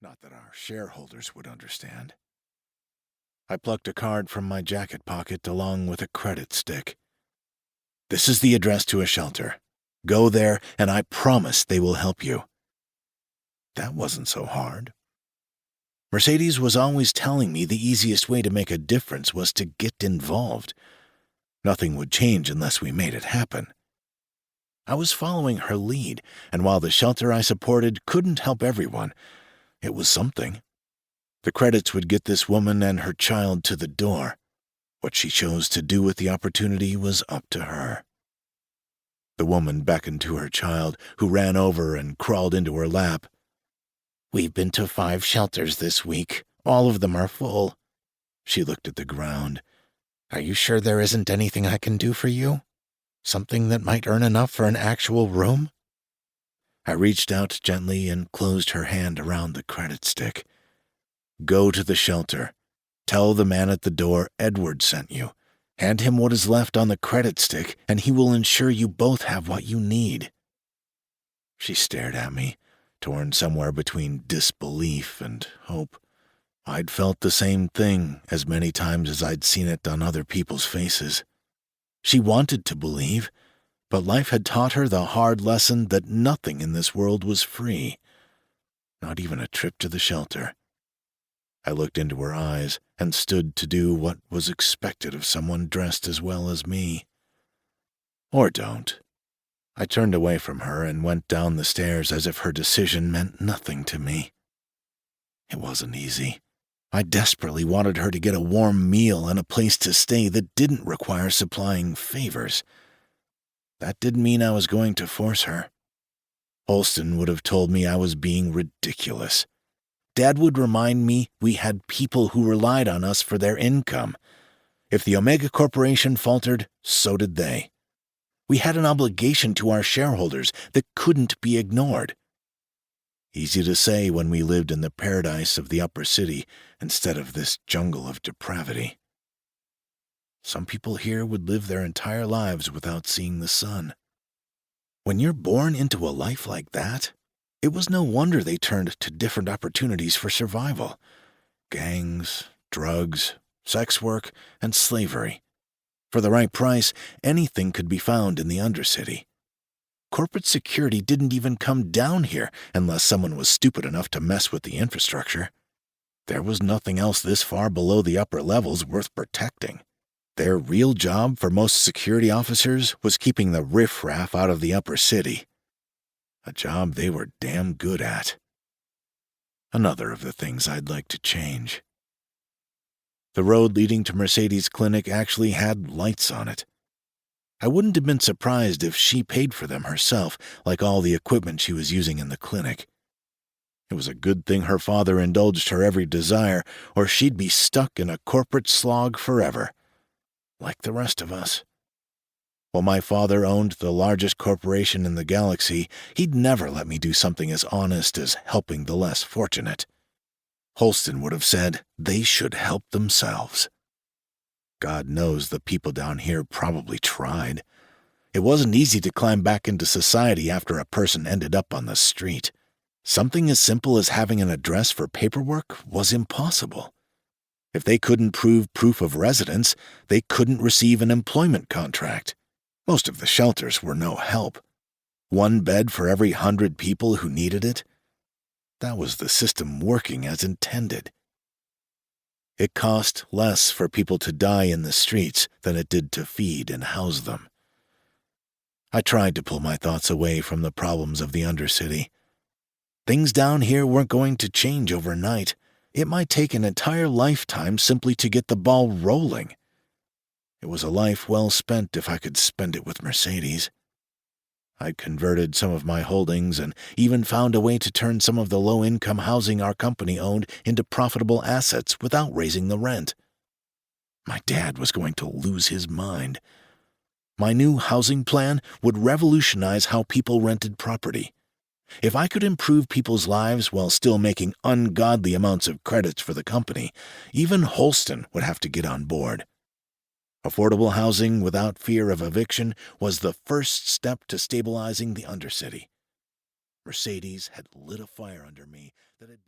Not that our shareholders would understand. I plucked a card from my jacket pocket along with a credit stick. This is the address to a shelter. Go there, and I promise they will help you. That wasn't so hard. Mercedes was always telling me the easiest way to make a difference was to get involved. Nothing would change unless we made it happen. I was following her lead, and while the shelter I supported couldn't help everyone, it was something. The credits would get this woman and her child to the door. What she chose to do with the opportunity was up to her. The woman beckoned to her child, who ran over and crawled into her lap. "We've been to 5 shelters this week. All of them are full." She looked at the ground. "Are you sure there isn't anything I can do for you? Something that might earn enough for an actual room?" I reached out gently and closed her hand around the credit stick. "Go to the shelter. Tell the man at the door Edward sent you. Hand him what is left on the credit stick, and he will ensure you both have what you need." She stared at me, torn somewhere between disbelief and hope. I'd felt the same thing as many times as I'd seen it on other people's faces. She wanted to believe, but life had taught her the hard lesson that nothing in this world was free, not even a trip to the shelter. I looked into her eyes and stood to do what was expected of someone dressed as well as me. Or don't. I turned away from her and went down the stairs as if her decision meant nothing to me. It wasn't easy. I desperately wanted her to get a warm meal and a place to stay that didn't require supplying favors. That didn't mean I was going to force her. Holston would have told me I was being ridiculous. Dad would remind me we had people who relied on us for their income. If the Omega Corporation faltered, so did they. We had an obligation to our shareholders that couldn't be ignored. Easy to say when we lived in the paradise of the upper city instead of this jungle of depravity. Some people here would live their entire lives without seeing the sun. When you're born into a life like that, it was no wonder they turned to different opportunities for survival. Gangs, drugs, sex work, and slavery. For the right price, anything could be found in the Undercity. Corporate security didn't even come down here unless someone was stupid enough to mess with the infrastructure. There was nothing else this far below the upper levels worth protecting. Their real job for most security officers was keeping the riffraff out of the upper city. A job they were damn good at. Another of the things I'd like to change. The road leading to Mercedes' clinic actually had lights on it. I wouldn't have been surprised if she paid for them herself, like all the equipment she was using in the clinic. It was a good thing her father indulged her every desire, or she'd be stuck in a corporate slog forever, like the rest of us. While my father owned the largest corporation in the galaxy, he'd never let me do something as honest as helping the less fortunate. Holston would have said they should help themselves. God knows the people down here probably tried. It wasn't easy to climb back into society after a person ended up on the street. Something as simple as having an address for paperwork was impossible. If they couldn't prove proof of residence, they couldn't receive an employment contract. Most of the shelters were no help. 1 bed for every 100 people who needed it. That was the system working as intended. It cost less for people to die in the streets than it did to feed and house them. I tried to pull my thoughts away from the problems of the Undercity. Things down here weren't going to change overnight. It might take an entire lifetime simply to get the ball rolling. It was a life well spent if I could spend it with Mercedes. I'd converted some of my holdings and even found a way to turn some of the low-income housing our company owned into profitable assets without raising the rent. My dad was going to lose his mind. My new housing plan would revolutionize how people rented property. If I could improve people's lives while still making ungodly amounts of credits for the company, even Holston would have to get on board. Affordable housing without fear of eviction was the first step to stabilizing the Undercity. Mercedes had lit a fire under me that had been